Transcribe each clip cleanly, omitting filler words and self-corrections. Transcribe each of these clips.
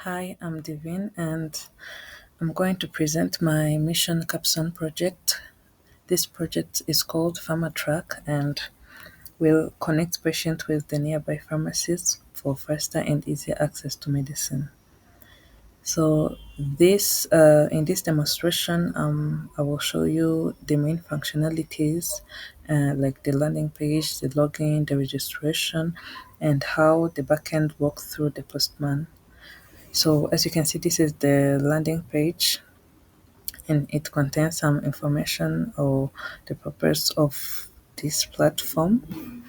Hi, I'm Divine, and I'm going to present my mission capstone project. This project is called PharmaTrack and will connect patients with the nearby pharmacies for faster and easier access to medicine. So, this in this demonstration, I will show you the main functionalities, like the landing page, the login, the registration, and how the backend works through the postman. So as you can see, this is the landing page and it contains some information or the purpose of this platform.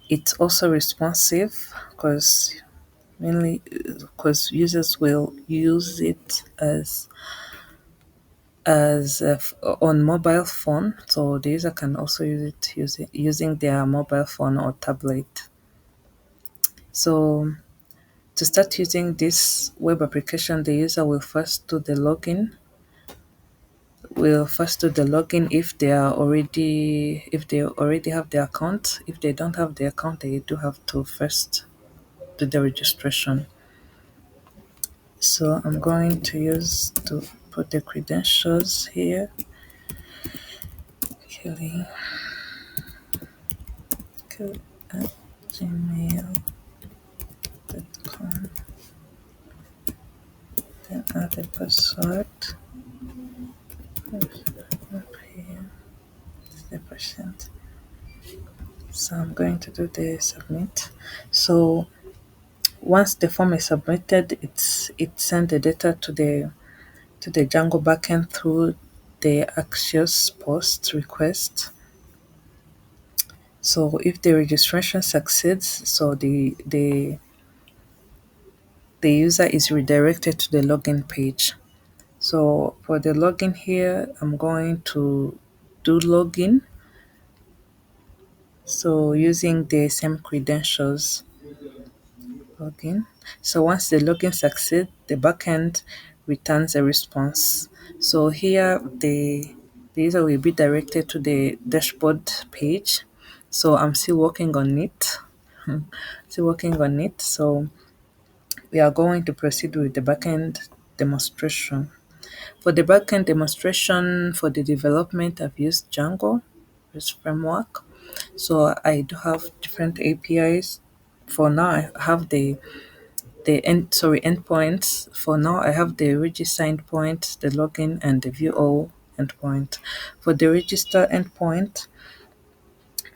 It's also responsive because users will use it on mobile phone, so the user can also use it using their mobile phone or tablet. So to start using this web application, the user will first do the login if they already have the account. If they don't have the account, they do have to first do the registration. So I'm going to use to put the credentials here. Kelly@gmail.com. Then add the password. Up here is the patient. So I'm going to do the submit. So once the form is submitted, it sends the data to the Django backend through the Axios post request. So if the registration succeeds, so the user is redirected to the login page. So for the login here, I'm going to do login. So using the same credentials, login. So once the login succeeds, the backend returns a response. So here the user will be directed to the dashboard page. So I'm still working on it. Still working on it. So we are going to proceed with the backend demonstration. For the backend demonstration for the development, I've used Django, this framework. So I do have different APIs. For now, I have endpoints. For now, I have the register endpoint, the login, and the view all endpoint. For the register endpoint,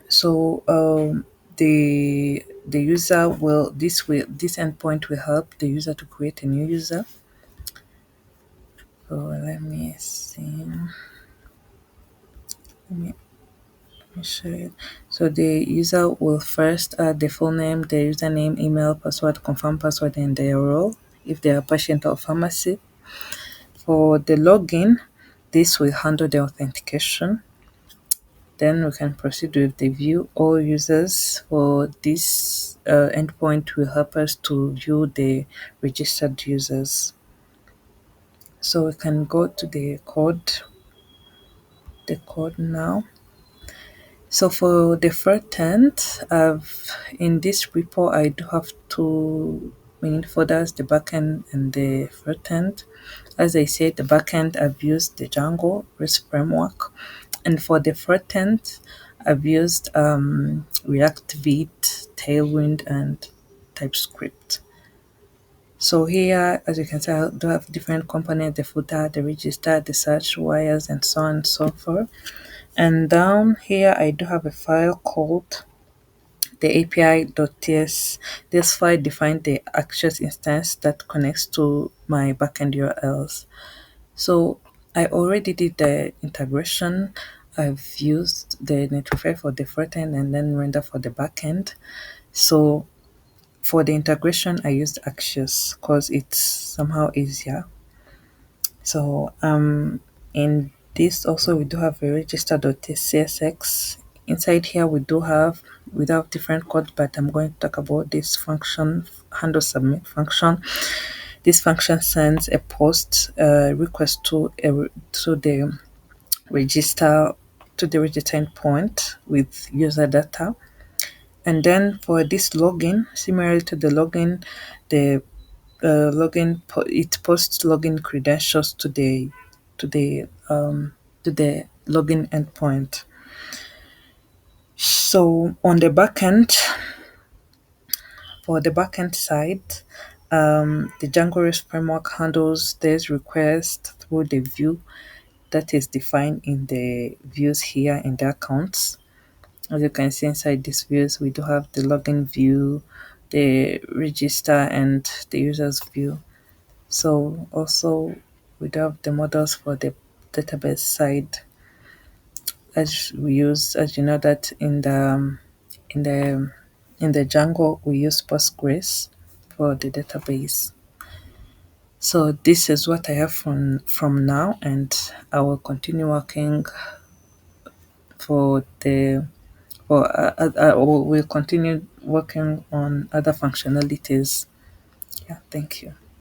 so the user will this endpoint will help the user to create a new user. So let me see. Let me show you. So the user will first add the full name, the username, email, password, confirm password, and their role if they are patient or pharmacy. For the login, this will handle the authentication. Then we can proceed with the view all users. For this endpoint will help us to view the registered users. So we can go to the code now. So for the front end, in this repo, I do have two main folders, the backend and the front end. As I said, the backend, I've used the Django REST framework. And for the front end, I've used React, Vite, Tailwind, and TypeScript. So here, as you can see, I do have different components, the footer, the register, the search wires, and so on and so forth. And down here, I do have a file called the API.ts. This file defines the Axios instance that connects to my backend URLs. So I already did the integration. I've used the Netlify for the front end and then render for the backend. So for the integration, I used Axios because it's somehow easier. So in this also we do have a register.csx. Inside here we do have different code, but I'm going to talk about this function, handle submit function. This function sends a post request to the register endpoint with user data. And then for this login, similarly to the login, the it posts login credentials to the um, to the login endpoint. So on the backend, for the backend side, the Django REST framework handles this request through the view that is defined in the views here in the accounts. As you can see inside these views, we do have the login view, the register, and the users view. So also we do have the models for the database side, as you know that in the in the Django we use Postgres for the database. So this is what I have from now, and I will continue working for the for we'll continue working on other functionalities. Yeah, thank you.